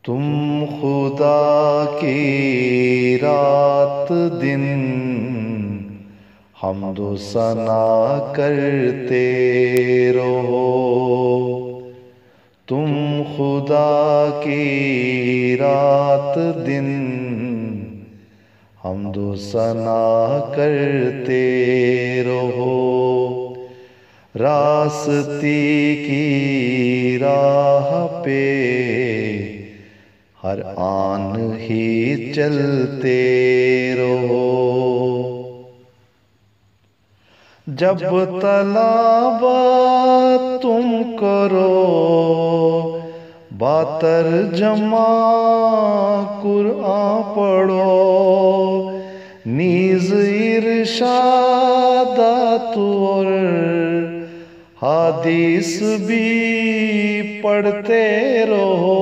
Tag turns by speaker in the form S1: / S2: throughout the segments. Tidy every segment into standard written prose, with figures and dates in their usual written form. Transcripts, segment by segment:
S1: تم خدا کی رات دن حمد و ثنا کرتے رہو، تم خدا کی رات دن حمد و ثنا کرتے رہو، راستی کی راہ پہ ہر آن ہی چلتے رہو، جب طلب تم کرو با ترجمہ قرآن پڑھو، نیز ارشادات اور حدیث بھی پڑھتے رہو،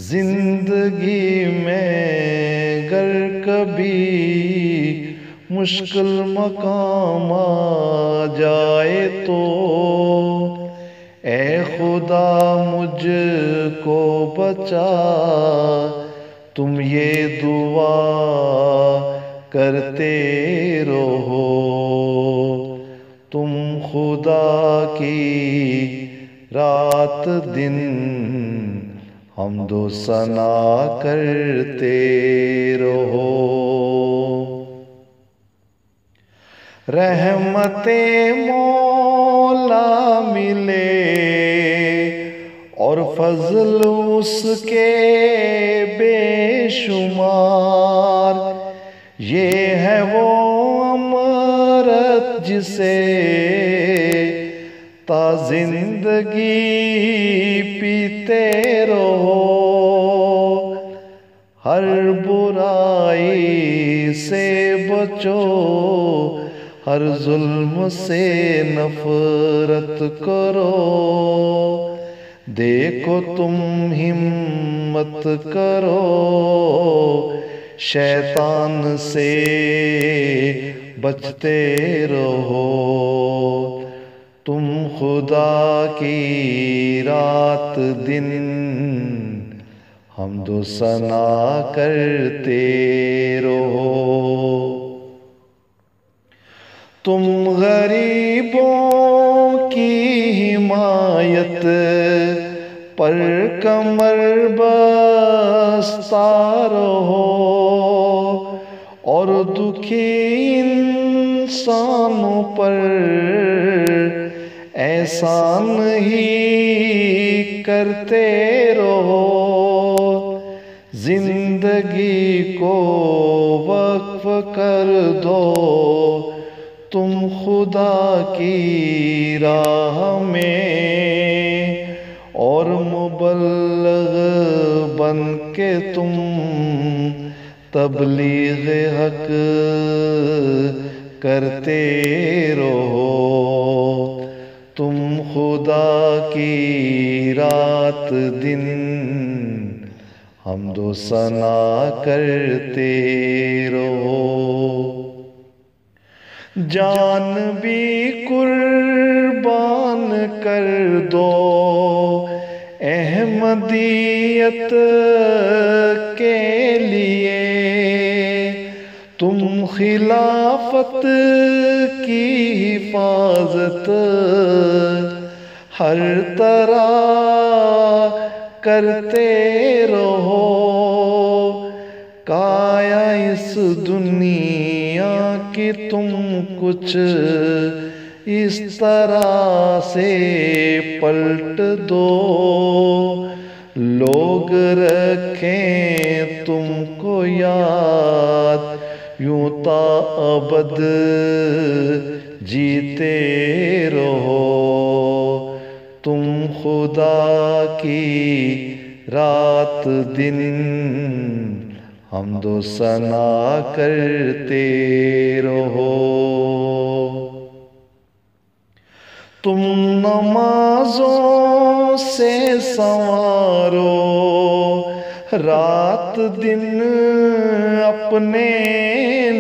S1: زندگی میں گر کبھی مشکل مقام آ جائے تو اے خدا مجھ کو بچا، تم یہ دعا کرتے رہو، تم خدا کی رات دن حمد و ثنا کرتے رہو، رحمت مولا ملے اور فضل اس کے بے شمار، یہ ہے وہ امرت جسے تا زندگی پیتے رہو، ہر برائی سے بچو، ہر ظلم سے نفرت کرو، دیکھو تم ہمت کرو، شیطان سے بچتے رہو، تم خدا کی رات دن حمد و ثنا کرتے رہو، تم غریبوں کی حمایت پر کمر بستہ رہو، اور دکھی انسانوں پر احسان ہی کرتے رہو، زندگی کو وقف کر دو تم خدا کی راہ میں، اور مبلغ بن کے تم تبلیغ حق کرتے رہو، تم خدا کی رات دن حمد و ثنا کرتے رہو، جان بھی قربان کر دو احمدیت کے لیے، تم خلافت کی حفاظت ہر طرح کرتے رہو، کایا اس دنیا کی تم کچھ اس طرح سے پلٹ دو، لوگ رکھیں تم کو یاد، یوں تا ابد جیتے رہو، تم خدا کی رات دن حمد و ثنا کرتے رہو، تم نمازوں سے سنوارو رات دن اپنے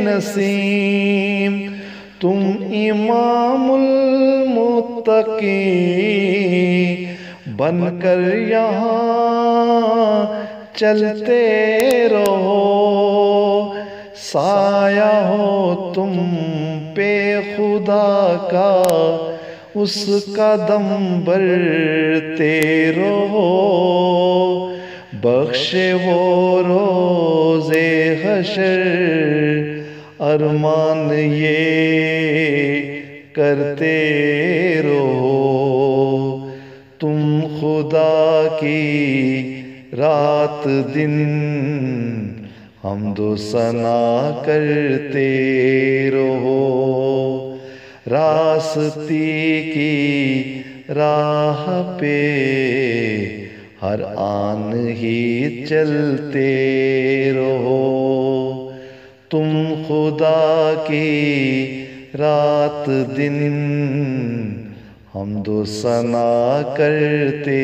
S1: نسیم، تم امام المتقین بن کر یہاں چلتے رہو، سایہ ہو تم پہ خدا کا، اس قدم برتے رہو، بخشے وہ روز حشر، ارمان یہ کرتے رہو، تم خدا کی رات دن حمد و ثنا کرتے رہو، راستی کی راہ پہ ہر آن ہی چلتے رہو، تم خدا کی رات دن حمد و ثنا کرتے